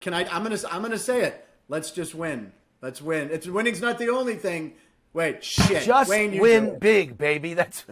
I'm gonna say it. Let's just win. Let's win. Winning's not the only thing. Wait, shit. Just Wayne, you win do it. big, baby. That's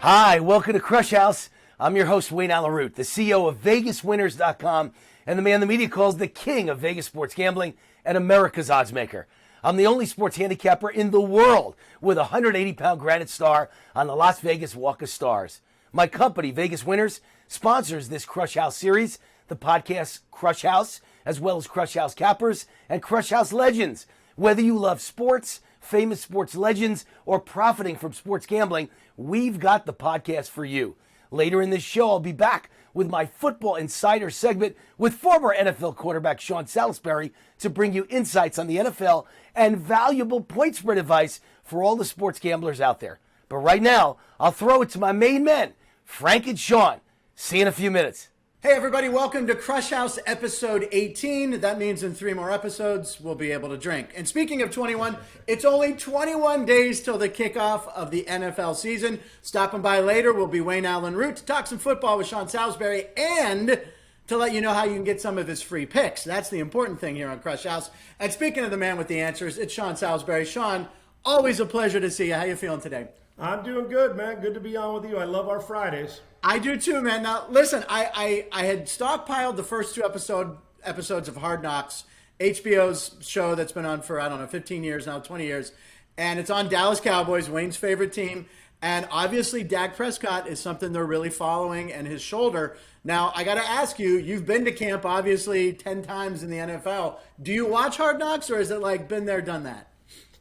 Hi, welcome to Krush House. I'm your host, Wayne Allyn, the CEO of VegasWinners.com and the man the media calls the king of Vegas sports gambling and America's oddsmaker. I'm the only sports handicapper in the world with a 180-pound granite star on the Las Vegas Walk of Stars. My company, Vegas Winners, sponsors this Krush House series, the podcast Krush House, as well as Krush House Cappers and Krush House Legends. Whether you love sports, famous sports legends, or profiting from sports gambling, we've got the podcast for you. Later in this show, I'll be back with my Football Insider segment with former NFL quarterback Sean Salisbury to bring you insights on the NFL and valuable point spread advice for all the sports gamblers out there. But right now, I'll throw it to my main men, Frank and Sean. See you in a few minutes. Hey everybody, welcome to Krush House episode 18. That means in 3 more episodes, we'll be able to drink. And speaking of 21, it's only 21 days till the kickoff of the NFL season. Stopping by later will be Wayne Allyn Root to talk some football with Sean Salisbury and to let you know how you can get some of his free picks. That's the important thing here on Krush House. And speaking of the man with the answers, it's Sean Salisbury. Sean, always a pleasure to see you. How you feeling today? I'm doing good, man. Good to be on with you. I love our Fridays. I do too, man. Now, listen, I had stockpiled the first 2 episodes of Hard Knocks, HBO's show that's been on for, 15 years now, 20 years. And it's on Dallas Cowboys, Wayne's favorite team. And obviously, Dak Prescott is something they're really following, and his shoulder. Now, I got to ask you, you've been to camp, obviously, 10 times in the NFL. Do you watch Hard Knocks, or is it like been there, done that?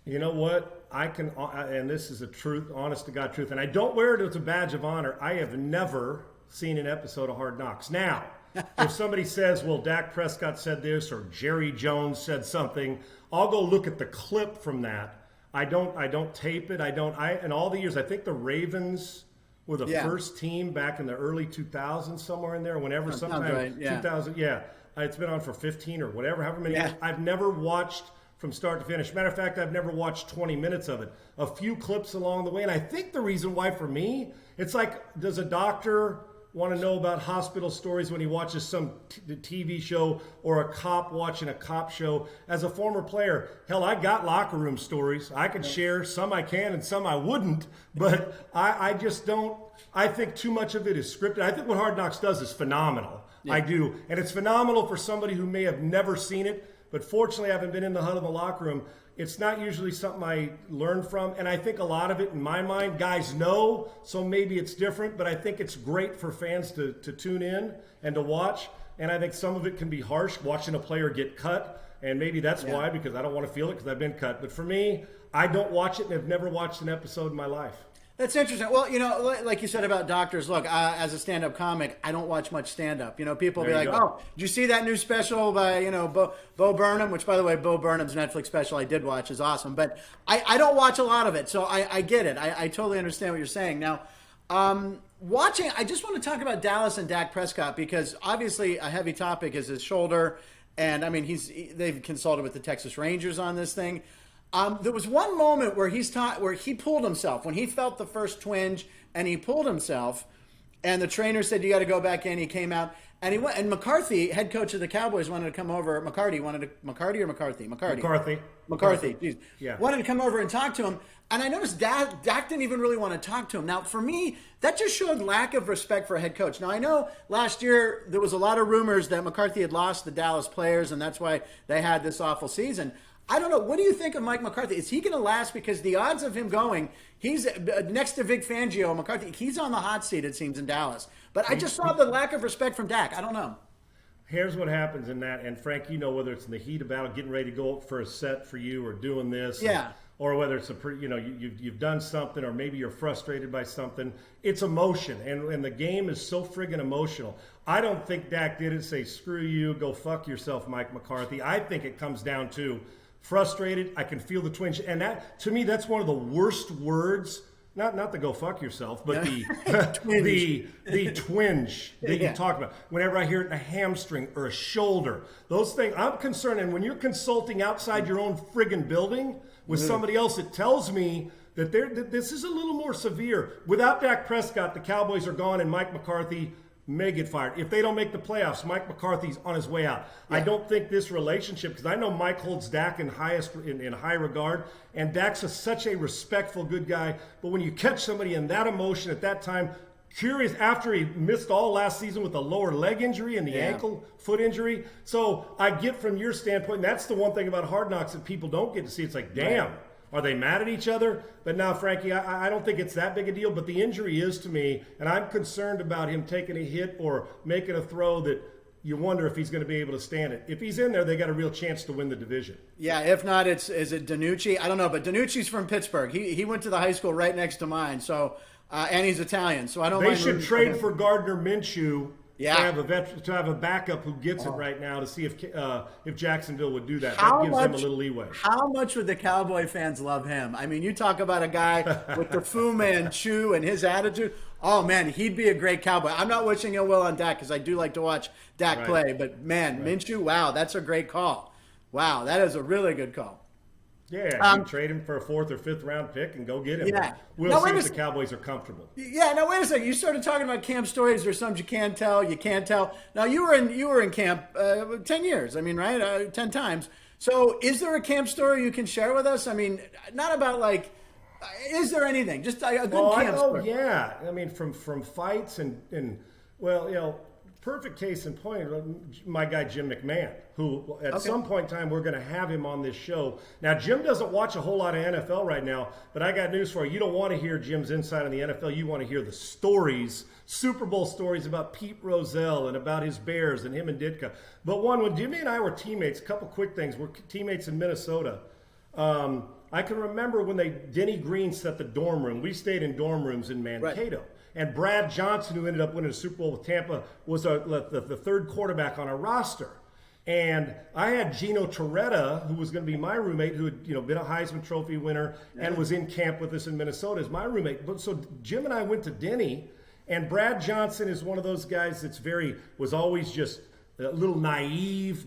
You know what? I can, and this is a truth, honest to God truth, and I don't wear it as a badge of honor. I have never seen an episode of Hard Knocks. Now, if somebody says, well, Dak Prescott said this or Jerry Jones said something, I'll go look at the clip from that. I don't tape it. In all the years, I think the Ravens were the first team back in the early 2000s, somewhere in there, whenever, sometime, right, yeah. 2000, yeah. It's been on for 15 or whatever, however many years. I've never watched from start to finish. Matter of fact, I've never watched 20 minutes of it. A few clips along the way. And I think the reason why for me, it's like, does a doctor want to know about hospital stories when he watches some TV show or a cop watching a cop show? As a former player, hell, I got locker room stories. I can share. Some I can and some I wouldn't. But I just don't. I think too much of it is scripted. I think what Hard Knocks does is phenomenal. Yeah. I do. And it's phenomenal for somebody who may have never seen it. But fortunately, I haven't been in the huddle in the locker room. It's not usually something I learn from. And I think a lot of it, in my mind, guys know, so maybe it's different. But I think it's great for fans to tune in and to watch. And I think some of it can be harsh, watching a player get cut. And maybe that's why, because I don't want to feel it because I've been cut. But for me, I don't watch it and have never watched an episode in my life. That's interesting. Well, like you said about doctors, look, as a stand-up comic, I don't watch much stand-up. People be like, oh, did you see that new special by, Bo Burnham? Which, by the way, Bo Burnham's Netflix special I did watch is awesome. But I don't watch a lot of it, so I get it. I totally understand what you're saying. Now, watching, I just want to talk about Dallas and Dak Prescott because obviously a heavy topic is his shoulder. And, I mean, they've consulted with the Texas Rangers on this thing. There was one moment where he pulled himself when he felt the first twinge, and he pulled himself. And the trainer said, "You got to go back in." He came out, and he went. And McCarthy, head coach of the Cowboys, wanted to come over. McCarthy. Geez. Yeah. Wanted to come over and talk to him. And I noticed Dak didn't even really want to talk to him. Now, for me, that just showed lack of respect for a head coach. Now, I know last year there was a lot of rumors that McCarthy had lost the Dallas players, and that's why they had this awful season. I don't know. What do you think of Mike McCarthy? Is he going to last? Because the odds of him going, he's next to Vic Fangio, McCarthy, he's on the hot seat, it seems, in Dallas. But I just saw the lack of respect from Dak. I don't know. Here's what happens in that. And Frank, whether it's in the heat of battle, getting ready to go for a set for you or doing this. Yeah. Or whether it's you've done something or maybe you're frustrated by something. It's emotion. And the game is so friggin' emotional. I don't think Dak did it say, screw you, go fuck yourself, Mike McCarthy. I think it comes down to frustrated. I can feel the twinge. And that, to me, that's one of the worst words not the go fuck yourself, but the twinge that you talk about. Whenever I hear it in a hamstring or a shoulder, those things, I'm concerned. And when you're consulting outside your own friggin' building with somebody else, it tells me that this is a little more severe. Without Dak Prescott, the Cowboys are gone, and Mike McCarthy may get fired. If they don't make the playoffs, Mike McCarthy's on his way out. Yeah. I don't think this relationship, because I know Mike holds Dak in high regard, and Dak's such a respectful, good guy. But when you catch somebody in that emotion at that time, curious after he missed all last season with the lower leg injury and the ankle foot injury. So I get from your standpoint, and that's the one thing about Hard Knocks that people don't get to see. It's like, damn. Right. Are they mad at each other? But now, Frankie, I don't think it's that big a deal. But the injury is to me, and I'm concerned about him taking a hit or making a throw that you wonder if he's going to be able to stand it. If he's in there, they got a real chance to win the division. Yeah, if not, is it Danucci? I don't know, but Danucci's from Pittsburgh. He went to the high school right next to mine, so and he's Italian, so I don't. They should trade for Gardner Minshew. Yeah. To have a backup who gets it right now to see if Jacksonville would do that. That gives them a little leeway. How much would the Cowboy fans love him? I mean, you talk about a guy with the Fu Manchu and his attitude. Oh, man, he'd be a great Cowboy. I'm not wishing ill will on Dak because I do like to watch Dak play. But, man, Minshew, wow, that's a great call. Wow, that is a really good call. Yeah, you trade him for a 4th or 5th round pick and go get him. Yeah. We'll see if the Cowboys are comfortable. Yeah, now wait a second. You started talking about camp stories. There's some you can't tell. Now you were in camp 10 years. I mean, right? 10 times. So is there a camp story you can share with us? I mean, not about like, is there anything? Just a good camp story. Yeah. I mean, from fights and well, you know, perfect case in point, my guy Jim McMahon, who at some point in time we're going to have him on this show. Now, Jim doesn't watch a whole lot of NFL right now, but I got news for you. You don't want to hear Jim's insight on the NFL. You want to hear the stories, Super Bowl stories about Pete Rozelle and about his Bears and him and Ditka. But when Jimmy and I were teammates, a couple quick things. We're teammates in Minnesota. I can remember when Denny Green set the dorm room. We stayed in dorm rooms in Mankato. Right. And Brad Johnson, who ended up winning a Super Bowl with Tampa, was the third quarterback on our roster. And I had Gino Torretta, who was going to be my roommate, who had been a Heisman Trophy winner and was in camp with us in Minnesota as my roommate. But so Jim and I went to Denny, and Brad Johnson is one of those guys that's was always just a little naive,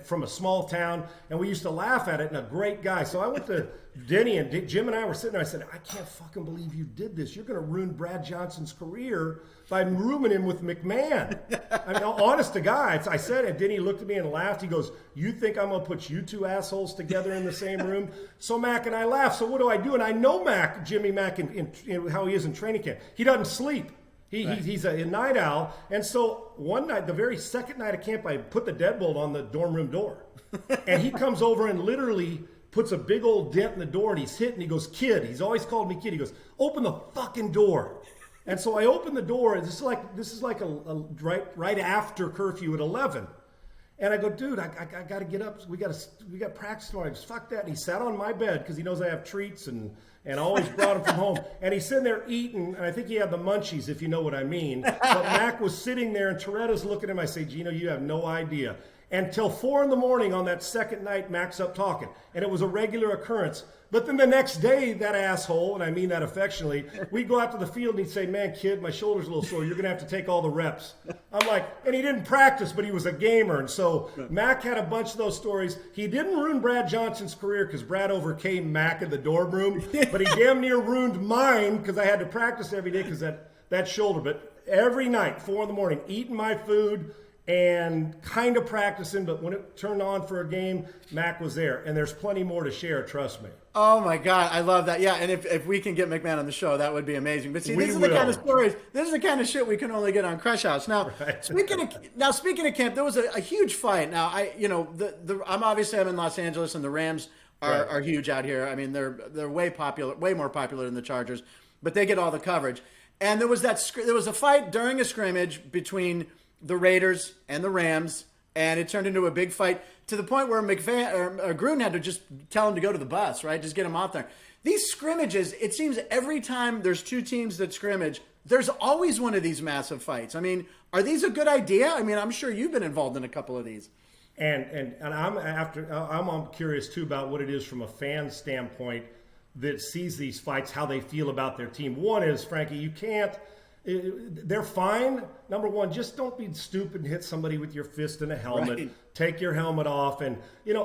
from a small town, and we used to laugh at it, and a great guy. So I went to Denny, and Jim and I were sitting there. I said, I can't fucking believe you did this. You're going to ruin Brad Johnson's career by rooming him with McMahon. I mean, honest to God, I said it. Denny looked at me and laughed. He goes, you think I'm going to put you two assholes together in the same room? So Mac and I laughed. So what do I do? And I know Jimmy Mac, in how he is in training camp. He doesn't sleep. He's a night owl. And so one night, the very second night of camp, I put the deadbolt on the dorm room door. And he comes over and literally puts a big old dent in the door, and he's hit, and he goes, kid. He's always called me kid. He goes, open the fucking door. And so I opened the door, and this is like a right after curfew at 11. And I go, dude, I got to get up. We got practice tomorrow. He goes, fuck that. And he sat on my bed because he knows I have treats and I always brought him from home. And he's sitting there eating, and I think he had the munchies, if you know what I mean. But Mac was sitting there, and Toretta's looking at him. I say, Gino, you have no idea. Until 4 a.m. on that second night, Mac's up talking. And it was a regular occurrence. But then the next day, that asshole, and I mean that affectionately, we'd go out to the field and he'd say, man, kid, my shoulder's a little sore. You're going to have to take all the reps. I'm like, and he didn't practice, but he was a gamer. And so Mac had a bunch of those stories. He didn't ruin Brad Johnson's career because Brad overcame Mac in the dorm room, but he damn near ruined mine because I had to practice every day because that shoulder. But every night, 4 a.m, eating my food, and kind of practicing, but when it turned on for a game, Mac was there. And there's plenty more to share, trust me. Oh, my God. I love that. Yeah, and if we can get McMahon on the show, that would be amazing. But see, this is the kind of stories, this is the kind of shit we can only get on Krush House. Now, speaking of camp, there was a huge fight. Now, I'm in Los Angeles, and the Rams are huge out here. I mean, they're way more popular than the Chargers, but they get all the coverage. And there was a fight during a scrimmage between the Raiders and the Rams, and it turned into a big fight to the point where Gruden had to just tell him to go to the bus, right? Just get him off there. These scrimmages, it seems every time there's two teams that scrimmage, there's always one of these massive fights. I mean, are these a good idea? I mean, I'm sure you've been involved in a couple of these. And I'm curious too about what it is from a fan standpoint. that sees these fights, how they feel about their team. One is, Frankie, you can't, they're fine. Number one, just don't be stupid and hit somebody with your fist in a helmet. Right. Take your helmet off. And,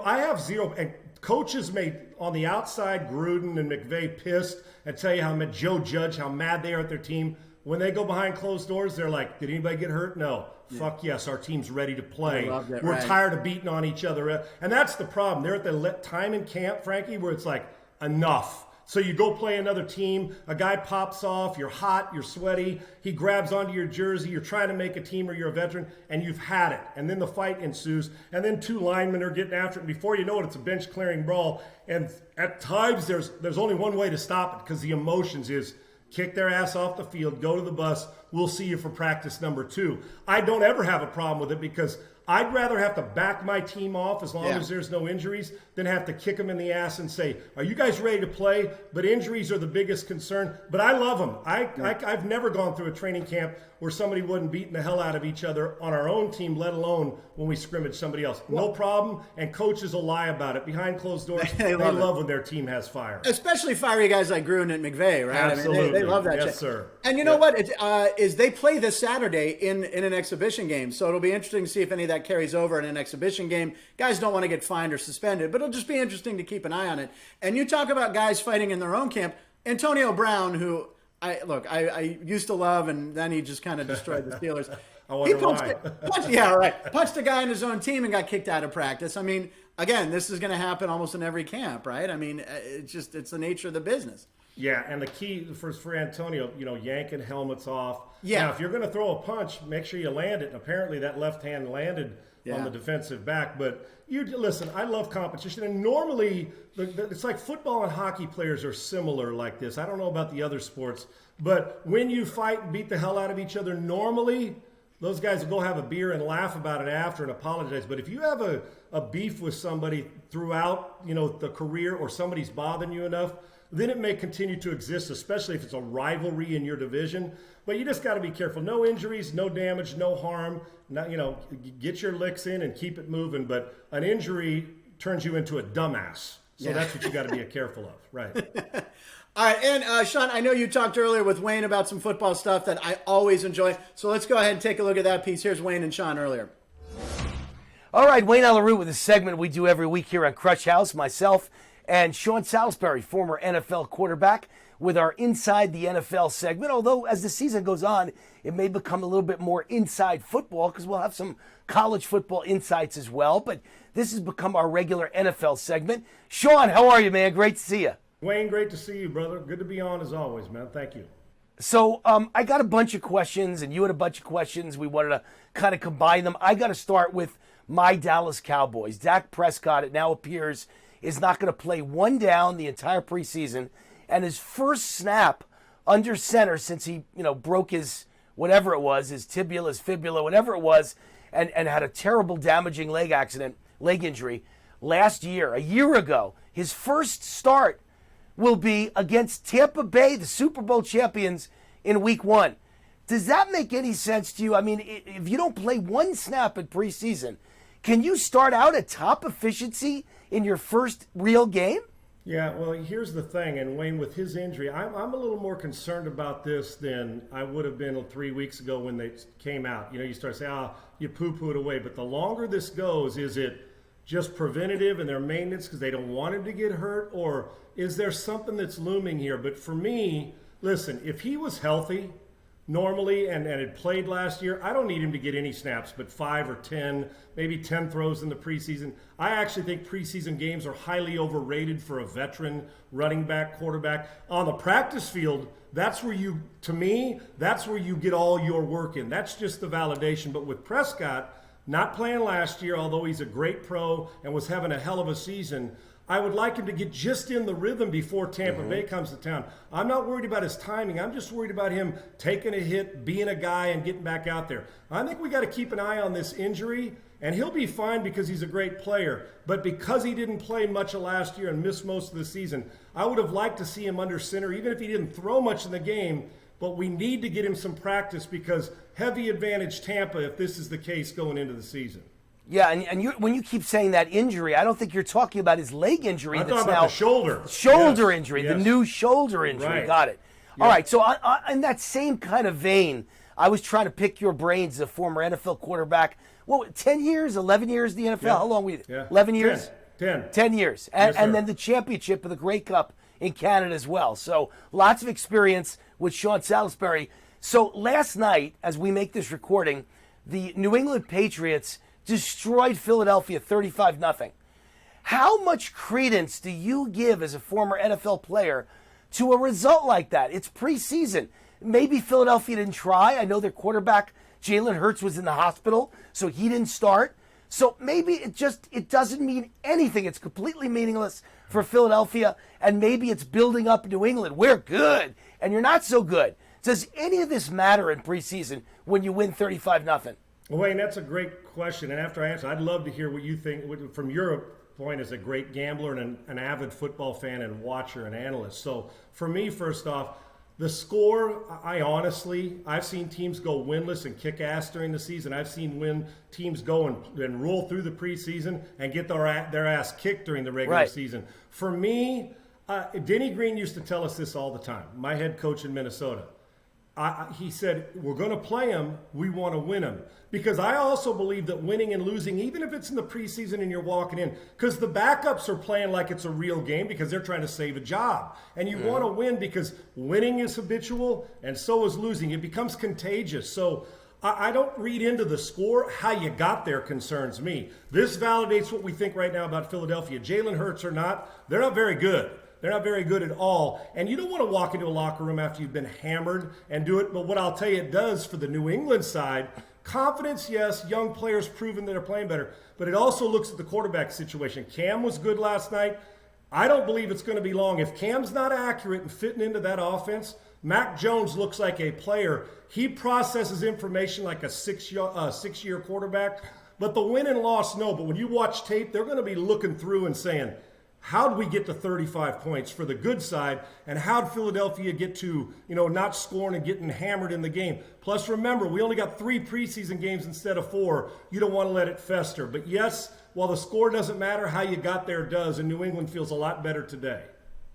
I have zero, and coaches may, on the outside, Gruden and McVay pissed and tell you how Joe Judge, how mad they are at their team. When they go behind closed doors, they're like, did anybody get hurt? No. Yeah. Fuck yes, our team's ready to play. We're tired of beating on each other. And that's the problem. They're at the time in camp, Frankie, where it's like, enough. So you go play another team, a guy pops off, you're hot, you're sweaty, he grabs onto your jersey, you're trying to make a team or you're a veteran, and you've had it. And then the fight ensues, and then two linemen are getting after it, and before you know it, it's a bench-clearing brawl. And at times, there's only one way to stop it, because the emotions is kick their ass off the field, go to the bus, we'll see you for practice number 2. I don't ever have a problem with it, because I'd rather have to back my team off as long as there's no injuries than have to kick them in the ass and say, are you guys ready to play? But injuries are the biggest concern. But I love them. I've never gone through a training camp where somebody wasn't beating the hell out of each other on our own team, let alone when we scrimmage somebody else. No problem, and coaches will lie about it. Behind closed doors, they love when their team has fire. Especially fiery guys like Gruden and McVay, right? Absolutely. I mean, they love that yes, shit. Sir. And you know what? Is they play this Saturday in an exhibition game, so it'll be interesting to see if any of that carries over in an exhibition game. Guys don't want to get fined or suspended, but it'll just be interesting to keep an eye on it. And you talk about guys fighting in their own camp. Antonio Brown, who I used to love, and then he just kind of destroyed the Steelers. I wonder why. Punched a guy in his own team and got kicked out of practice. I mean, again, this is going to happen almost in every camp, right? I mean, it's the nature of the business. Yeah, and the key for Antonio, yanking helmets off. Yeah. Now, if you're going to throw a punch, make sure you land it. And apparently that left hand landed on the defensive back. But listen, I love competition. And normally, it's like football and hockey players are similar like this. I don't know about the other sports. But when you fight and beat the hell out of each other, normally those guys will go have a beer and laugh about it after and apologize. But if you have a beef with somebody throughout, the career, or somebody's bothering you enough, then it may continue to exist, especially if it's a rivalry in your division. But you just got to be careful. No injuries, no damage, no harm. Get your licks in and keep it moving. But an injury turns you into a dumbass. So that's what you got to be careful of, right? All right, and Sean, I know you talked earlier with Wayne about some football stuff that I always enjoy. So let's go ahead and take a look at that piece. Here's Wayne and Sean earlier. All right, Wayne Allyn with a segment we do every week here on Krush House, myself and Sean Salisbury, former NFL quarterback, with our Inside the NFL segment. Although as the season goes on, it may become a little bit more inside football because we'll have some college football insights as well. But this has become our regular NFL segment. Sean, how are you, man? Great to see you. Wayne, great to see you, brother. Good to be on as always, man. Thank you. So I got a bunch of questions, and you had a bunch of questions. We wanted to kind of combine them. I got to start with my Dallas Cowboys. Dak Prescott, it now appears, is not going to play one down the entire preseason. And his first snap under center since he, broke his, whatever it was, his tibia, his fibula, whatever it was, and had a terrible damaging leg injury last year, a year ago. His first start will be against Tampa Bay, the Super Bowl champions, in week 1. Does that make any sense to you? I mean, if you don't play one snap in preseason, can you start out at top efficiency in your first real game? Yeah, well, here's the thing, and Wayne, with his injury, I'm a little more concerned about this than I would have been 3 weeks ago when they came out. You start saying, you poo-poo it away. But the longer this goes, is it just preventative and their maintenance because they don't want him to get hurt? Or is there something that's looming here? But for me, listen, if he was healthy normally and had played last year, I don't need him to get any snaps, but 5 or 10, maybe 10 throws in the preseason. I actually think preseason games are highly overrated for a veteran running back, quarterback. On the practice field, that's where to me, that's where you get all your work in. That's just the validation. But with Prescott not playing last year, although he's a great pro and was having a hell of a season, I would like him to get just in the rhythm before Tampa Bay comes to town. I'm not worried about his timing. I'm just worried about him taking a hit, being a guy, and getting back out there. I think we got to keep an eye on this injury, and he'll be fine because he's a great player. But because he didn't play much of last year and missed most of the season, I would have liked to see him under center, even if he didn't throw much in the game. But we need to get him some practice because heavy advantage Tampa if this is the case going into the season. Yeah, and when you keep saying that injury, I don't think you're talking about his leg injury. I'm that's talking about now the shoulder. Shoulder Yes, injury, yes. the new shoulder injury. Right. Got it. Yeah. All right, so in that same kind of vein, I was trying to pick your brains as a former NFL quarterback. What, 10 years, 11 years in the NFL? Yeah. How long were you? Yeah. 11 years? 10. 10 years. And, Yes, sir. and then the championship of the Grey Cup in Canada as well. So lots of experience with Sean Salisbury. So last night, as we make this recording, the New England Patriots destroyed Philadelphia 35-0. How much credence do you give as a former NFL player to a result like that? It's preseason. Maybe Philadelphia didn't try. I know their quarterback, Jalen Hurts, was in the hospital, so he didn't start. So maybe it doesn't mean anything. It's completely meaningless for Philadelphia, and maybe it's building up New England. We're good, and you're not so good. Does any of this matter in preseason when you win 35-0? Well, Wayne, that's a great question. And after I answer, I'd love to hear what you think from your point as a great gambler and an avid football fan and watcher and analyst. So for me, first off, the score, I've seen teams go winless and kick ass during the season. I've seen teams go and roll through the preseason and get their ass kicked during the regular season. For me, Denny Green used to tell us this all the time, my head coach in Minnesota. He said, we're going to play them, we want to win them. Because I also believe that winning and losing, even if it's in the preseason and you're walking in, because the backups are playing like it's a real game because they're trying to save a job. And you want to win because winning is habitual and so is losing. It becomes contagious. So I don't read into the score. How you got there concerns me. This validates what we think right now about Philadelphia. Jalen Hurts or not, they're not very good. They're not very good at all. And you don't want to walk into a locker room after you've been hammered and do it. But what I'll tell you it does for the New England side, confidence, yes, young players proving that they're playing better. But it also looks at the quarterback situation. Cam was good last night. I don't believe it's going to be long. If Cam's not accurate and fitting into that offense, Mac Jones looks like a player. He processes information like a six-year quarterback. But the win and loss, no. But when you watch tape, they're going to be looking through and saying, how'd we get to 35 points for the good side, and how'd Philadelphia get to, not scoring and getting hammered in the game? Plus, remember, we only got 3 preseason games instead of 4. You don't want to let it fester. But yes, while the score doesn't matter, how you got there does, and New England feels a lot better today.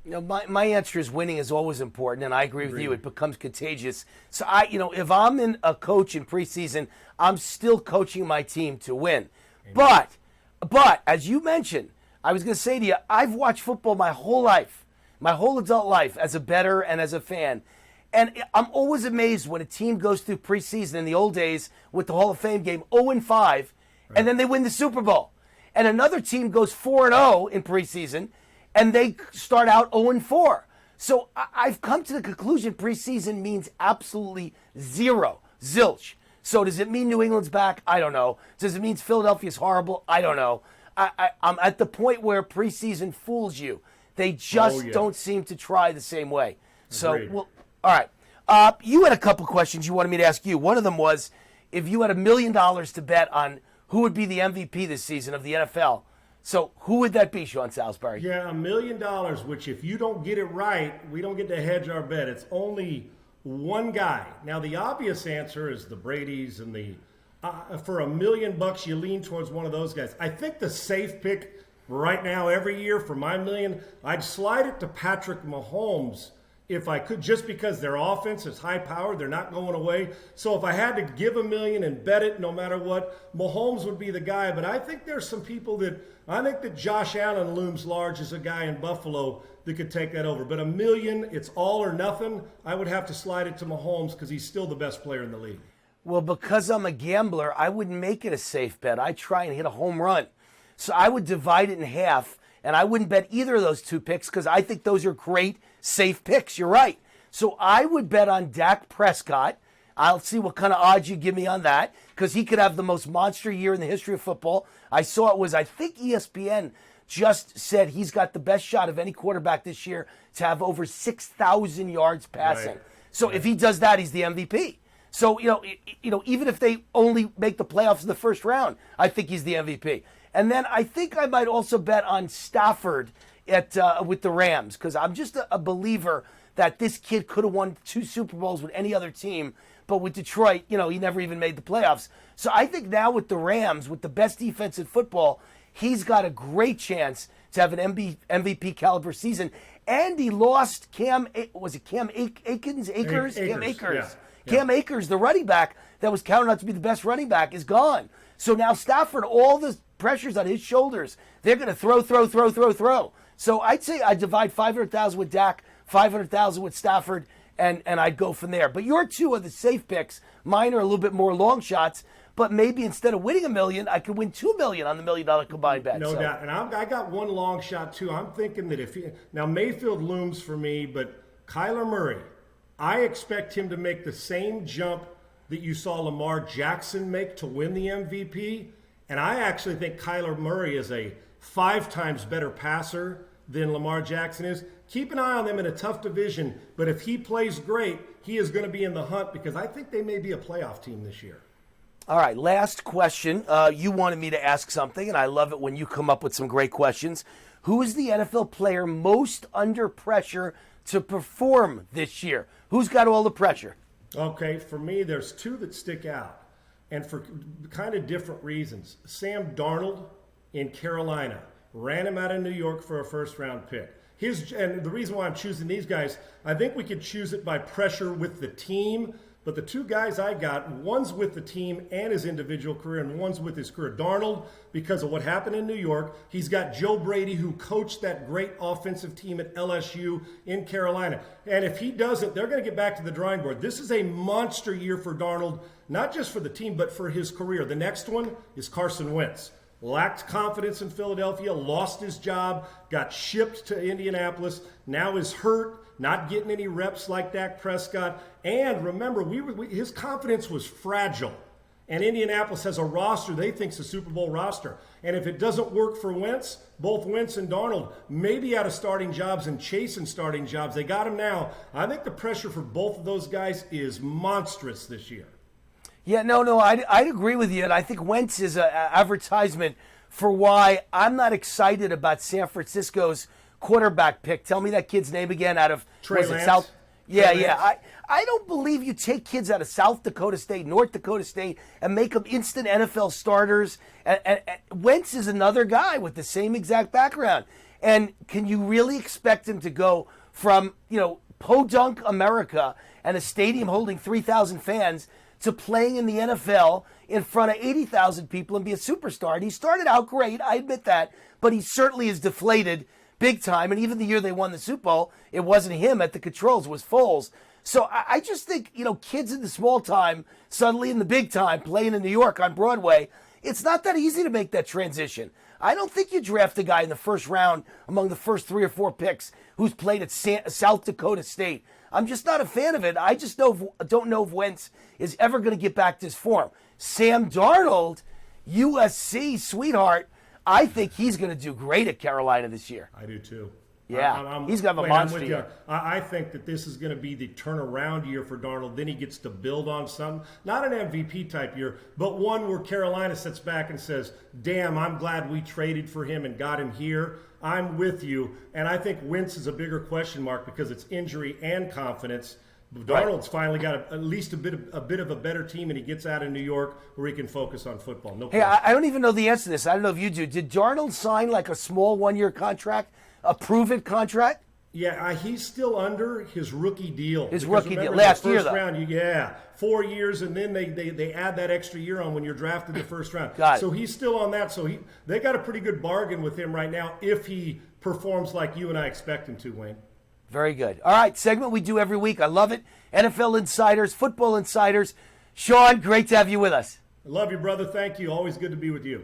My answer is winning is always important, and I agree with you. It becomes contagious. So if I'm a coach in preseason, I'm still coaching my team to win. Amen. But as you mentioned, I was going to say to you, I've watched football my whole life, my whole adult life as a bettor and as a fan. And I'm always amazed when a team goes through preseason in the old days with the Hall of Fame game 0-5, and then they win the Super Bowl. And another team goes 4-0 in preseason, and they start out 0-4. So I've come to the conclusion preseason means absolutely zero, zilch. So does it mean New England's back? I don't know. Does it mean Philadelphia's horrible? I don't know. I'm at the point where preseason fools you. They just don't seem to try the same way. So, all right. You had a couple questions you wanted me to ask you. One of them was, if you had $1 million to bet on who would be the MVP this season of the NFL, so who would that be, Sean Salisbury? Yeah, $1 million, which if you don't get it right, we don't get to hedge our bet. It's only one guy. Now, the obvious answer is the Bradys and the for $1 million, you lean towards one of those guys. I think the safe pick right now every year for my $1 million, I'd slide it to Patrick Mahomes if I could, just because their offense is high powered. They're not going away. So if I had to give $1 million and bet it no matter what, Mahomes would be the guy. But I think there's some people I think that Josh Allen looms large as a guy in Buffalo that could take that over. But $1 million, it's all or nothing. I would have to slide it to Mahomes because he's still the best player in the league. Well, because I'm a gambler, I wouldn't make it a safe bet. I try and hit a home run. So I would divide it in half, and I wouldn't bet either of those 2 picks because I think those are great, safe picks. You're right. So I would bet on Dak Prescott. I'll see what kind of odds you give me on that because he could have the most monster year in the history of football. I saw it was, I think ESPN just said he's got the best shot of any quarterback this year to have over 6,000 yards passing. Right. So if he does that, he's the MVP. So, even if they only make the playoffs in the first round, I think he's the MVP. And then I think I might also bet on Stafford with the Rams because I'm just a believer that this kid could have won 2 Super Bowls with any other team, But with Detroit, he never even made the playoffs. So I think now with the Rams, with the best defense in football, he's got a great chance to have an MVP caliber season. And he lost Cam Akers? Yeah. Cam Akers, the running back that was counted out to be the best running back, is gone. So now Stafford, all the pressure's on his shoulders. They're going to throw. So I'd say I divide 500,000 with Dak, 500,000 with Stafford, and I'd go from there. But your two are the safe picks. Mine are a little bit more long shots. But maybe instead of winning $1 million, I could win $2 million on the $1 million combined bet. No doubt. And I got one long shot too. I'm thinking that now Mayfield looms for me, but Kyler Murray, I expect him to make the same jump that you saw Lamar Jackson make to win the MVP. And I actually think Kyler Murray is a 5 times better passer than Lamar Jackson is. Keep an eye on them in a tough division, but if he plays great, he is going to be in the hunt because I think they may be a playoff team this year. All right, last question. You wanted me to ask something, and I love it when you come up with some great questions. Who is the NFL player most under pressure to perform this year? Who's got all the pressure? Okay, for me, there's 2 that stick out, and for kind of different reasons. Sam Darnold in Carolina ran him out of New York for a first-round pick. And the reason why I'm choosing these guys, I think we could choose it by pressure with the team. But the 2 guys I got, one's with the team and his individual career, and one's with his career. Darnold, because of what happened in New York. He's got Joe Brady, who coached that great offensive team at LSU in Carolina. And if he doesn't, they're going to get back to the drawing board. This is a monster year for Darnold, not just for the team, but for his career. The next one is Carson Wentz. Lacked confidence in Philadelphia, lost his job, got shipped to Indianapolis, now is hurt, not getting any reps like Dak Prescott. And remember, his confidence was fragile. And Indianapolis has a roster they think's a Super Bowl roster. And if it doesn't work for Wentz, both Wentz and Darnold may be out of starting jobs and chasing starting jobs. They got him now. I think the pressure for both of those guys is monstrous this year. Yeah, no, I'd agree with you. And I think Wentz is an advertisement for why I'm not excited about San Francisco's quarterback pick. Tell me that kid's name again out of Trey Lance. South. Yeah, Trey yeah. Lance. I don't believe you take kids out of South Dakota State, North Dakota State, and make them instant NFL starters. And Wentz is another guy with the same exact background. And can you really expect him to go from, podunk America and a stadium holding 3,000 fans to playing in the NFL in front of 80,000 people and be a superstar? And he started out great, I admit that, but he certainly is deflated big time. And even the year they won the Super Bowl, it wasn't him at the controls, it was Foles. So I just think, kids in the small time, suddenly in the big time, playing in New York on Broadway, it's not that easy to make that transition. I don't think you draft a guy in the first round among the first 3 or 4 picks who's played at South Dakota State. I'm just not a fan of it. I just don't know if Wentz is ever going to get back to his form. Sam Darnold, USC sweetheart, I think he's going to do great at Carolina this year. I do too. Yeah, he's going to have a monster year. I think that this is going to be the turnaround year for Darnold. Then he gets to build on something. Not an MVP type year, but one where Carolina sits back and says, damn, I'm glad we traded for him and got him here. I'm with you. And I think Wentz is a bigger question mark because it's injury and confidence. Darnold's finally got at least a bit of a better team, and he gets out of New York where he can focus on football. No question. Hey, I don't even know the answer to this. I don't know if you do. Did Darnold sign like a small 1-year contract? A prove-it contract? Yeah, he's still under his rookie deal. His rookie deal last year, though. Round, 4 years, and then they add that extra year on when you're drafted the first round. Got it. So he's still on that. So they got a pretty good bargain with him right now if he performs like you and I expect him to, Wayne. Very good. All right, segment we do every week. I love it. NFL Insiders, Football Insiders. Sean, great to have you with us. I love you, brother. Thank you. Always good to be with you.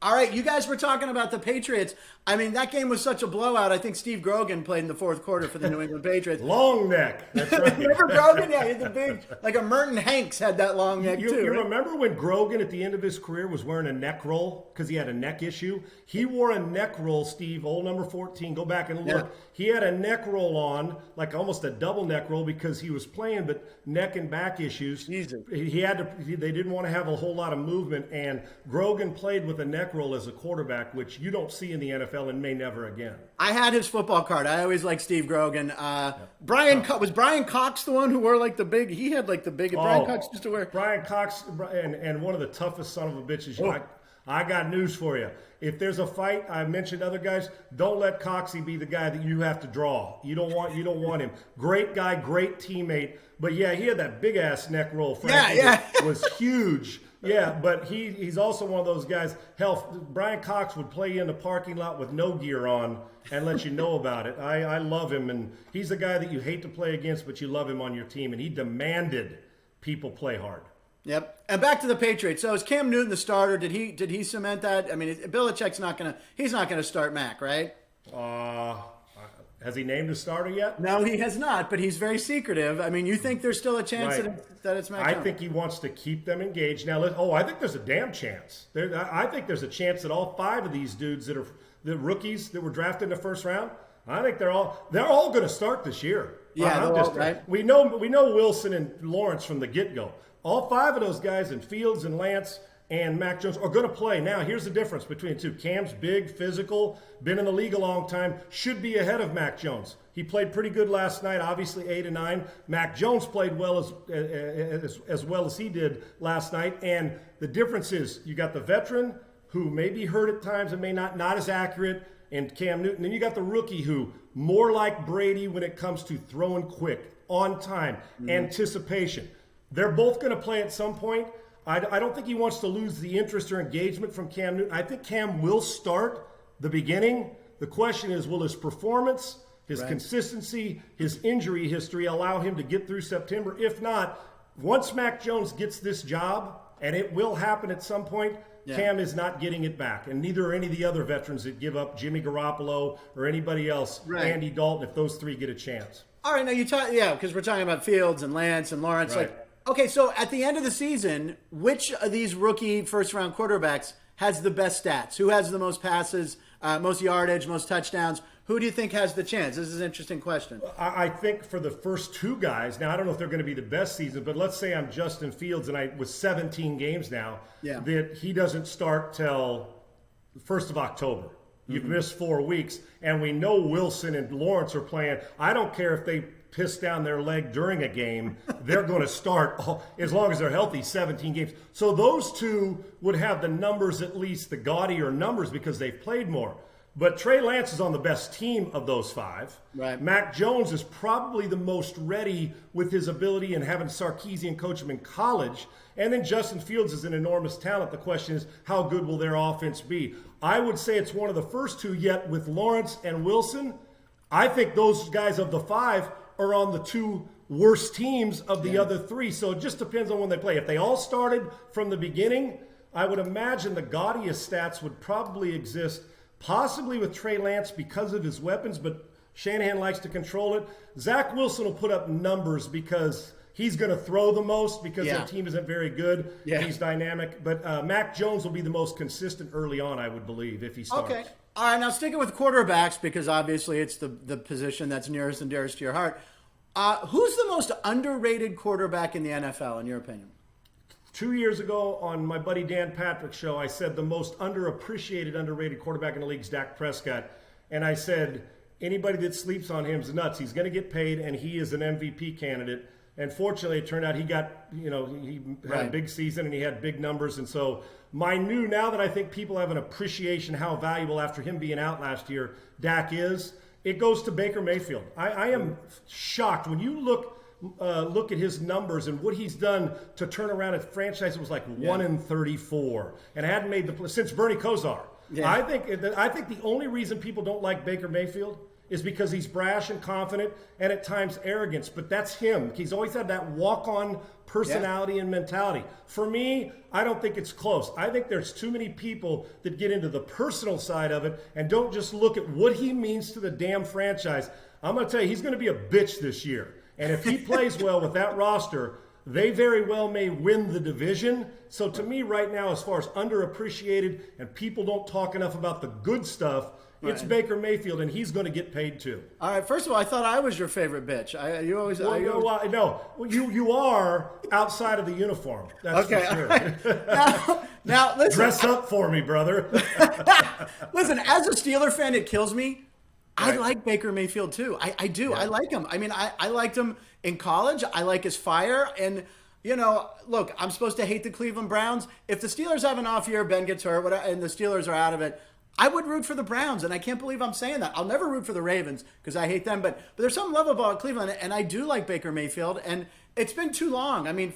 All right, you guys were talking about the Patriots. I mean, that game was such a blowout. I think Steve Grogan played in the fourth quarter for the New England Patriots. Long neck. That's right. Remember Grogan? Yeah, he had the big, like a Merton Hanks had that long neck too. You right? remember when Grogan at the end of his career was wearing a neck roll because he had a neck issue? He wore a neck roll, Steve, old number 14. Go back and look. Yeah. He had a neck roll on, like almost a double neck roll because he was playing, but neck and back issues. Easy. They didn't want to have a whole lot of movement, and Grogan played with a neck neck roll as a quarterback, which you don't see in the NFL and may never again. I had his football card. I always liked Steve Grogan. Was Brian Cox the one who wore like the big? He had like the big. Brian Cox used to wear. Brian Cox and one of the toughest son of a bitches. I got news for you. If there's a fight, I mentioned other guys. Don't let Coxie be the guy that you have to draw. You don't want him. Great guy, great teammate. But yeah, he had that big ass neck roll. Frankly, that was huge. Yeah, but he's also one of those guys. Hell, Brian Cox would play you in the parking lot with no gear on and let you know about it. I love him, and he's a guy that you hate to play against, but you love him on your team, and he demanded people play hard. Yep. And back to the Patriots. So is Cam Newton the starter? Did he cement that? I mean, Belichick's not gonna start Mac, right? Has he named a starter yet? No, he has not, but he's very secretive. I mean, you think there's still a chance that it's Mac Jones? I think he wants to keep them engaged. Now, I think there's a damn chance. I think there's a chance that all 5 of these dudes that are the rookies that were drafted in the first round, I think they're all going to start this year. Yeah, right. We know Wilson and Lawrence from the get-go. All 5 of those guys in Fields and Lance and Mac Jones are going to play. Now, here's the difference between the two. Cam's big, physical, been in the league a long time, should be ahead of Mac Jones. He played pretty good last night, obviously 8-9. Mac Jones played well as well as he did last night. And the difference is you got the veteran who may be hurt at times and may not as accurate, and Cam Newton. Then you got the rookie who more like Brady when it comes to throwing quick, on time, anticipation. They're both going to play at some point. I don't think he wants to lose the interest or engagement from Cam Newton. I think Cam will start the beginning. The question is, will his performance, his consistency, his injury history allow him to get through September? If not, once Mac Jones gets this job, and it will happen at some point, Cam is not getting it back. And neither are any of the other veterans that give up, Jimmy Garoppolo or anybody else, Andy Dalton, if those 3 get a chance. All right, now because we're talking about Fields and Lance and Lawrence. Right. Okay, so at the end of the season, which of these rookie first-round quarterbacks has the best stats? Who has the most passes, most yardage, most touchdowns? Who do you think has the chance? This is an interesting question. I think for the first 2 guys, now I don't know if they're going to be the best season, but let's say I'm Justin Fields and with 17 games now, that he doesn't start till the 1st of October. You've missed 4 weeks, and we know Wilson and Lawrence are playing. I don't care if they piss down their leg during a game, they're going to start, as long as they're healthy, 17 games. So those 2 would have the numbers, at least the gaudier numbers, because they've played more. But Trey Lance is on the best team of those 5. Right. Mac Jones is probably the most ready with his ability and having Sarkisian coach him in college. And then Justin Fields is an enormous talent. The question is, how good will their offense be? I would say it's one of the first 2, yet with Lawrence and Wilson, I think those guys of the 5 are on the 2 worst teams of the other 3. So it just depends on when they play. If they all started from the beginning, I would imagine the gaudiest stats would probably exist, possibly with Trey Lance because of his weapons, but Shanahan likes to control it. Zach Wilson will put up numbers because he's going to throw the most because their team isn't very good. He's dynamic. But Mac Jones will be the most consistent early on, I would believe, if he starts. Okay. All right, now sticking with quarterbacks, because obviously it's the position that's nearest and dearest to your heart. Who's the most underrated quarterback in the NFL, in your opinion? 2 years ago on my buddy Dan Patrick's show, I said the most underappreciated, underrated quarterback in the league is Dak Prescott. And I said, anybody that sleeps on him is nuts. He's going to get paid, and he is an MVP candidate. And fortunately, it turned out he got, he had a big season and he had big numbers. And so now that I think people have an appreciation how valuable after him being out last year, Dak is, it goes to Baker Mayfield. I am shocked when you look at his numbers and what he's done to turn around a franchise that was like 1-34 and hadn't made since Bernie Kosar. Yeah. I think the only reason people don't like Baker Mayfield is because he's brash and confident and at times arrogance, but that's him. He's always had that walk-on personality and mentality. For me, I don't think it's close. I think there's too many people that get into the personal side of it and don't just look at what he means to the damn franchise. I'm going to tell you, he's going to be a bitch this year. And if he plays well with that roster, they very well may win the division. So to me right now, as far as underappreciated and people don't talk enough about the good stuff, it's Baker Mayfield, and he's going to get paid too. All right. First of all, I thought I was your favorite bitch. You are outside of the uniform. That's for sure. Now, listen. Dress up for me, brother. Listen, as a Steeler fan, it kills me. I like Baker Mayfield too. I do. Yeah. I like him. I mean, I liked him in college. I like his fire. And, look, I'm supposed to hate the Cleveland Browns. If the Steelers have an off year, Ben gets hurt, and the Steelers are out of it, I would root for the Browns. And I can't believe I'm saying that. I'll never root for the Ravens because I hate them. But there's something lovable about Cleveland. And I do like Baker Mayfield. And it's been too long. I mean,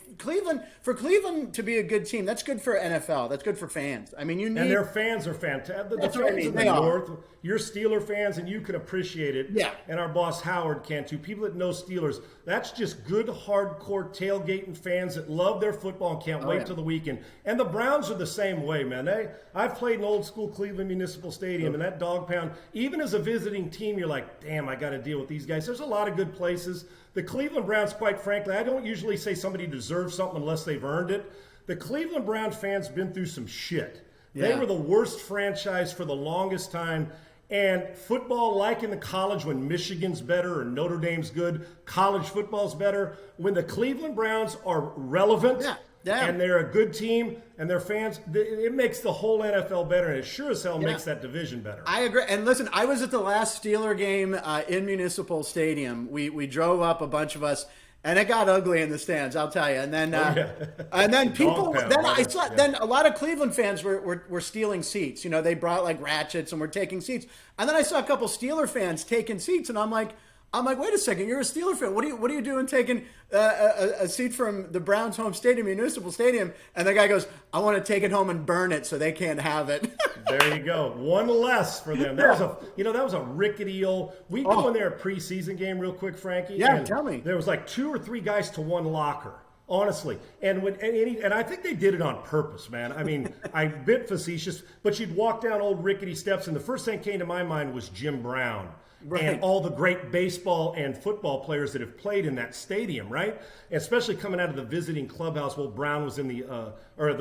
for Cleveland to be a good team, that's good for NFL. That's good for fans. I mean, and their fans are fantastic. The fans in the North, you're Steeler fans, and you can appreciate it. Yeah. And our boss Howard can too. People that know Steelers, that's just good, hardcore tailgating fans that love their football and can't wait till the weekend. And the Browns are the same way, man. I've played in old school Cleveland Municipal Stadium, and that dog pound. Even as a visiting team, you're like, damn, I got to deal with these guys. There's a lot of good places. The Cleveland Browns, quite frankly, I don't usually say somebody deserves something unless they've earned it. The Cleveland Browns fans been through some shit. Yeah. They were the worst franchise for the longest time. And football, like in the college when Michigan's better or Notre Dame's good, college football's better. When the Cleveland Browns are relevant and they're a good team and their fans, it makes the whole NFL better, and it sure as hell makes that division better. I agree. And listen, I was at the last Steeler game in Municipal Stadium. We drove up, a bunch of us, and it got ugly in the stands, I'll tell you. And then people, then a lot of Cleveland fans were stealing seats. They brought like ratchets and were taking seats. And then I saw a couple Steeler fans taking seats, and I'm like, wait a second, you're a Steeler fan. What are you doing taking a seat from the Browns' home stadium, Municipal Stadium? And the guy goes, I want to take it home and burn it so they can't have it. There you go. One less for them. That was a rickety old. We go in there a preseason game real quick, Frankie. Yeah, tell me. There was like 2 or 3 guys to one locker. Honestly, and I think they did it on purpose, man. I mean, I'm a bit facetious, but you'd walk down old rickety steps, and the first thing that came to my mind was Jim Brown. Right. And all the great baseball and football players that have played in that stadium, right? And especially coming out of the visiting clubhouse. Well, Brown was in the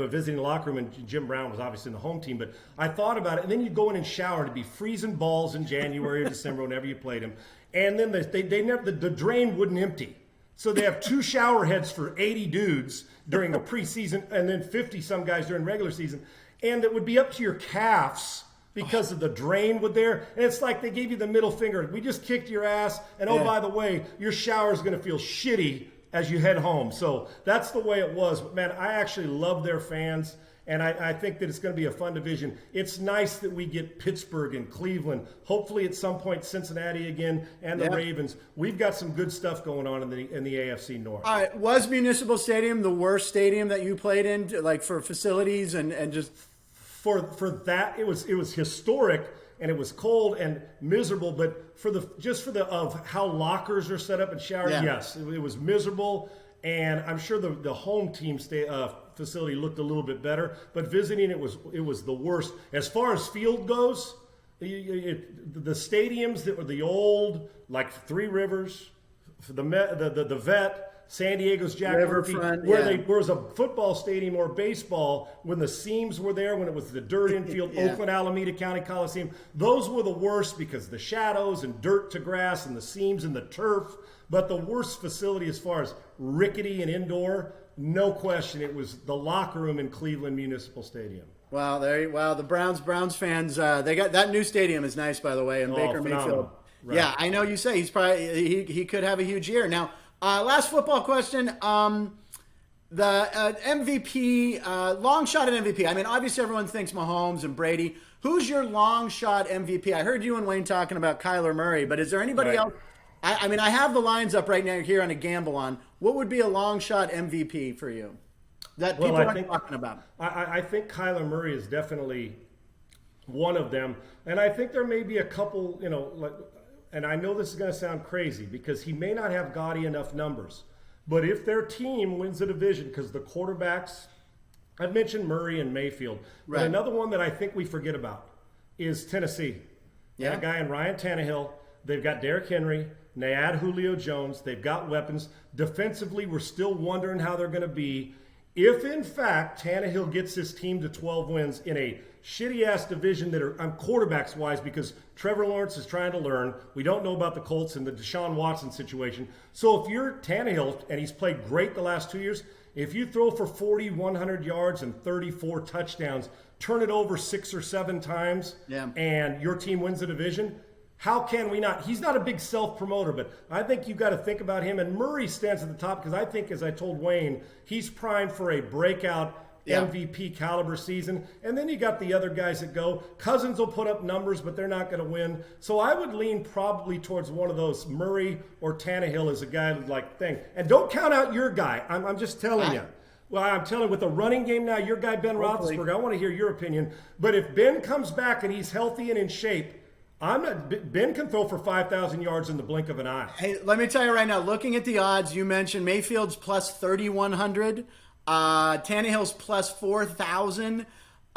visiting locker room, and Jim Brown was obviously in the home team. But I thought about it, and then you'd go in and shower to be freezing balls in January or December whenever you played them. And then the drain wouldn't empty. So they have 2 shower heads for 80 dudes during the preseason, and then 50-some guys during regular season. And it would be up to your calves because of the drain would there. And it's like they gave you the middle finger. We just kicked your ass. And by the way, your shower is going to feel shitty as you head home. So that's the way it was. But man, I actually love their fans. And I think that it's going to be a fun division. It's nice that we get Pittsburgh and Cleveland. Hopefully at some point Cincinnati again and the Ravens. We've got some good stuff going on in the AFC North. All right. Was Municipal Stadium the worst stadium that you played in, like for facilities and just... For that, it was historic and it was cold and miserable. But of how lockers are set up and showers, yes, it was miserable. And I'm sure the home team facility looked a little bit better. But visiting, it was the worst as far as field goes. The stadiums that were the old, like Three Rivers, the Vet. San Diego's Jack Murphy, there was a football stadium or baseball when the seams were there, when it was the dirt infield, Oakland, Alameda County Coliseum. Those were the worst because the shadows and dirt to grass and the seams and the turf. But the worst facility as far as rickety and indoor, no question, it was the locker room in Cleveland Municipal Stadium. Wow, the Browns fans, they got that new stadium is nice, by the way, and Baker Mayfield. Right. Yeah, I know you say he's probably he could have a huge year now. Last football question. The MVP, long shot at MVP. I mean, obviously everyone thinks Mahomes and Brady. Who's your long shot MVP? I heard you and Wayne talking about Kyler Murray, but is there anybody else? I mean, I have the lines up right now here on a gamble on. What would be a long shot MVP for you that people aren't talking about? I think Kyler Murray is definitely one of them. And I think there may be a couple, and I know this is going to sound crazy because he may not have gaudy enough numbers. But if their team wins the division, because the quarterbacks, I've mentioned Murray and Mayfield. Right. But another one that I think we forget about is Tennessee. Yeah. That guy in Ryan Tannehill. They've got Derrick Henry. They add Julio Jones. They've got weapons. Defensively, we're still wondering how they're going to be. If, in fact, Tannehill gets his team to 12 wins in a shitty-ass division that are quarterbacks-wise because Trevor Lawrence is trying to learn. We don't know about the Colts and the Deshaun Watson situation. So if you're Tannehill, and he's played great the last 2 years, If you throw for 40, 100 yards and 34 touchdowns, turn it over 6 or 7 times, and your team wins the division, how can we not? He's not a big self-promoter, but I think you've got to think about him. And Murray stands at the top because I think, as I told Wayne, he's primed for a breakout MVP caliber season. And then you got the other guys that go. Cousins will put up numbers, but they're not going to win. So I would lean probably towards one of those. Murray or Tannehill is a guy like thing. And don't count out your guy. I'm just telling you. Well, I'm telling you, with the running game now, your guy Ben Roethlisberger, I want to hear your opinion. But if Ben comes back and he's healthy and in shape, Ben can throw for 5,000 yards in the blink of an eye. Hey, let me tell you right now, looking at the odds, you mentioned Mayfield's plus 3,100, Tannehill's plus 4,000,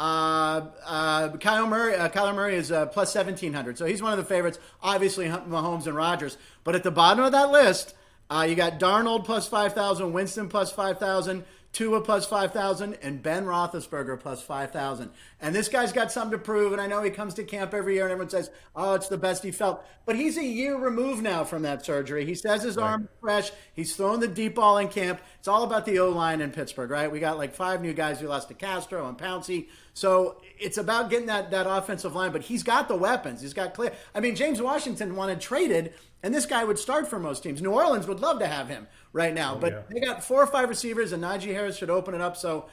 Kyler Murray is plus 1,700. So he's one of the favorites, obviously Mahomes and Rodgers. But at the bottom of that list, you got Darnold plus 5,000, Winston plus 5,000, Tua plus 5,000, and Ben Roethlisberger plus 5,000. And this guy's got something to prove, and I know he comes to camp every year, and everyone says, oh, it's the best he felt. But he's a year removed now from that surgery. He says his arm is fresh. He's throwing the deep ball in camp. It's all about the O-line in Pittsburgh, right? We got like 5 new guys. We lost to Castro and Pouncey. So it's about getting that offensive line, but he's got the weapons. He's got clear. I mean, James Washington wanted traded, and this guy would start for most teams. New Orleans would love to have him right now, but they got 4 or 5 receivers, and Najee Harris should open it up. So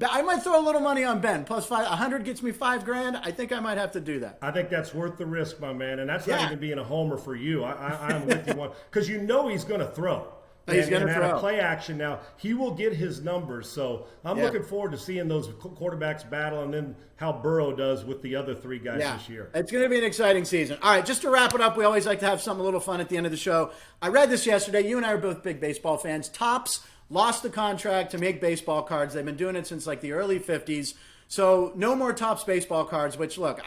I might throw a little money on Ben. Plus 100 gets me $5,000. I think I might have to do that. I think that's worth the risk, my man, and that's not even being a homer for you. I'm with you because you know he's going to throw. He's going to throw. Play action now. He will get his numbers. So I'm looking forward to seeing those quarterbacks battle and then how Burrow does with the other 3 guys this year. It's going to be an exciting season. All right, just to wrap it up, we always like to have something a little fun at the end of the show. I read this yesterday. You and I are both big baseball fans. Topps lost the contract to make baseball cards. They've been doing it since like the early 50s. So no more Topps baseball cards, which, look,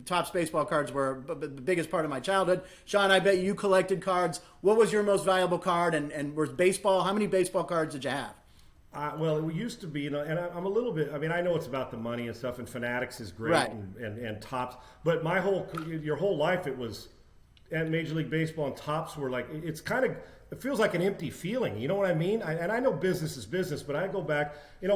Topps baseball cards were the biggest part of my childhood. Sean, I bet you collected cards. What was your most valuable card, and was baseball, how many baseball cards did you have? Well, it used to be, and I'm a little bit, I mean, I know it's about the money and stuff, and Fanatics is great, and Topps, but your whole life it was at Major League Baseball, and Topps were like, it feels like an empty feeling. You know what I mean? And I know business is business, but I go back,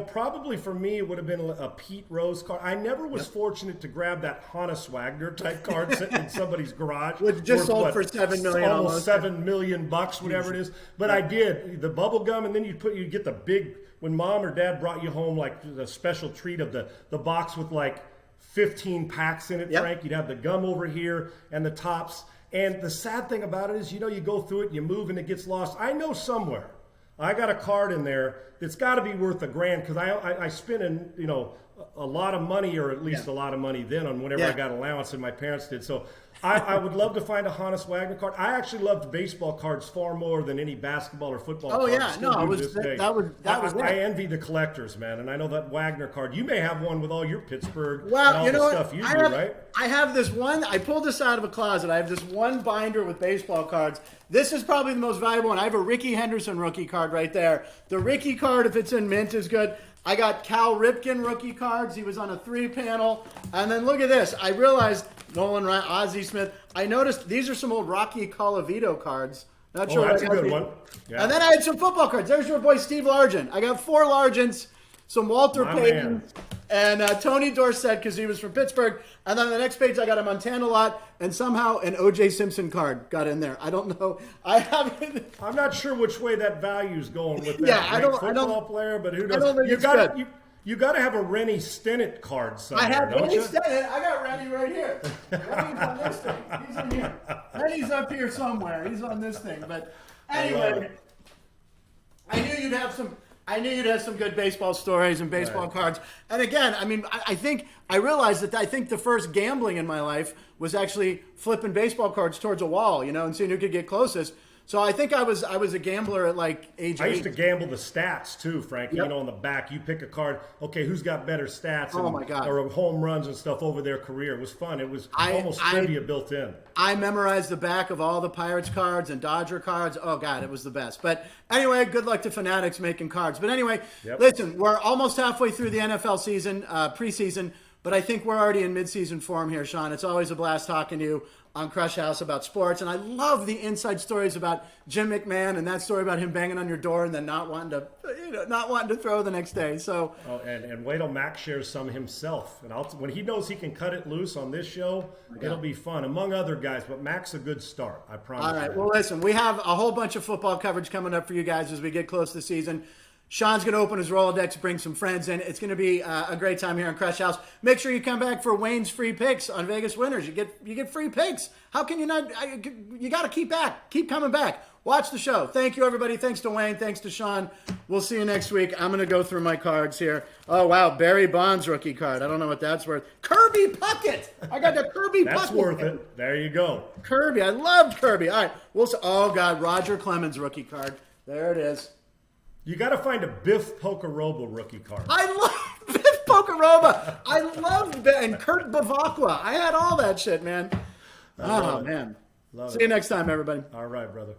probably for me it would have been a Pete Rose card. I never was fortunate to grab that Hannes Wagner type card sitting in somebody's garage. Which just sold for $7 million. Almost $7 million, whatever it is. But I did. The bubble gum, and then you'd get the big, when mom or dad brought you home like the special treat of the box with like 15 packs in it, Frank. You'd have the gum over here and the tops. And the sad thing about it is, you go through it, you move, and it gets lost. I know somewhere I got a card in there that's got to be worth $1,000 because I spent a lot of money, or at least a lot of money then on whenever I got allowance, and my parents did. So I would love to find a Hannes Wagner card. I actually loved baseball cards far more than any basketball or football cards. I envy the collectors, man. And I know that Wagner card. You may have one with all your Pittsburgh and all the stuff you do, right? I have this one. I pulled this out of a closet. I have this one binder with baseball cards. This is probably the most valuable one. I have a Ricky Henderson rookie card right there. The Ricky card, if it's in mint, is good. I got Cal Ripken rookie cards. He was on a 3-panel. And then look at this. I realized Nolan Ryan, Ozzie Smith. I noticed these are some old Rocky Colavito cards. Not sure. That's a good one. Yeah. And then I had some football cards. There's your boy Steve Largent. I got 4 Largents, some Walter Paytons, and Tony Dorsett because he was from Pittsburgh. And then the next page I got a Montana lot, and somehow an O.J. Simpson card got in there. I don't know. I'm not sure which way that value's going with that. Yeah, I don't. Football player, but who knows? I don't think it's good. You got to have a Rennie Stennett card somewhere. I have don't Rennie you? Stennett. I got Rennie right here. Rennie's on this thing. He's in here. Rennie's up here somewhere. He's on this thing. But anyway, I knew you'd have some good baseball stories and baseball cards. And again, I mean, I realized that I think the first gambling in my life was actually flipping baseball cards towards a wall, and seeing who could get closest. So I think I was a gambler at like age 8. I used to gamble the stats too, Frank. Yep. On the back, you pick a card. Okay, who's got better stats? My God! Or home runs and stuff over their career. It was fun. It was almost trivia built in. I memorized the back of all the Pirates cards and Dodger cards. Oh God, it was the best. But anyway, good luck to Fanatics making cards. But anyway, listen, we're almost halfway through the NFL season, preseason. but I think we're already in midseason form here, Sean. It's always a blast talking to you on Krush House about sports, and I love the inside stories about Jim McMahon and that story about him banging on your door and then not wanting to throw the next day. So, and wait till Mac shares some himself, and when he knows he can cut it loose on this show, it'll be fun among other guys. But Mac's a good start, I promise. All right. Well, listen, we have a whole bunch of football coverage coming up for you guys as we get close to the season. Sean's going to open his Rolodex, bring some friends in. It's going to be a great time here on Krush House. Make sure you come back for Wayne's free picks on Vegas Winners. You get free picks. How can you not? You got to keep back. Keep coming back. Watch the show. Thank you, everybody. Thanks to Wayne. Thanks to Sean. We'll see you next week. I'm going to go through my cards here. Oh, wow. Barry Bonds rookie card. I don't know what that's worth. Kirby Puckett. I got the Kirby Puckett. That's worth it. There you go. Kirby. I loved Kirby. All right. Oh, God. Roger Clemens rookie card. There it is. You got to find a Biff Pokerobo rookie card. I love Biff Pokeroba. I loved Biff and Kurt Bavacqua. I had all that shit, man. Oh, man. See you next time, everybody. All right, brother.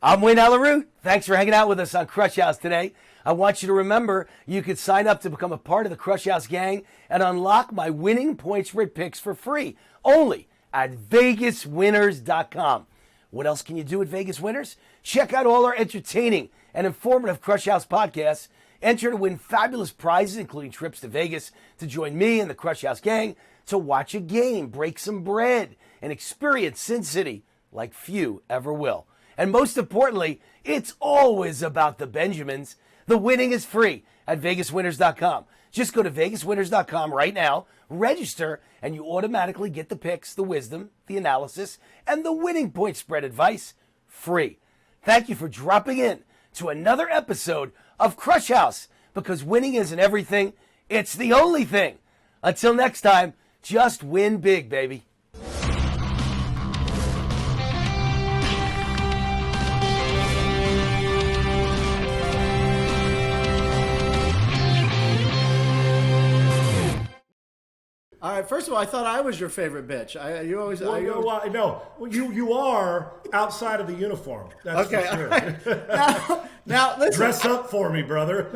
I'm Wayne Allyn. Thanks for hanging out with us on Krush House today. I want you to remember you could sign up to become a part of the Krush House gang and unlock my winning point spread picks for free only at VegasWinners.com. What else can you do at Vegas Winners? Check out all our entertaining and informative Krush House podcasts. Enter to win fabulous prizes, including trips to Vegas to join me and the Krush House gang to watch a game, break some bread, and experience Sin City like few ever will. And most importantly, it's always about the Benjamins. The winning is free at VegasWinners.com. Just go to VegasWinners.com right now, register, and you automatically get the picks, the wisdom, the analysis, and the winning point spread advice free. Thank you for dropping in to another episode of Krush House, because winning isn't everything, it's the only thing. Until next time, just win big, baby. All right. First of all, I thought I was your favorite bitch. You always. No, you are outside of the uniform. That's okay. for sure. Now listen. Dress up for me, brother.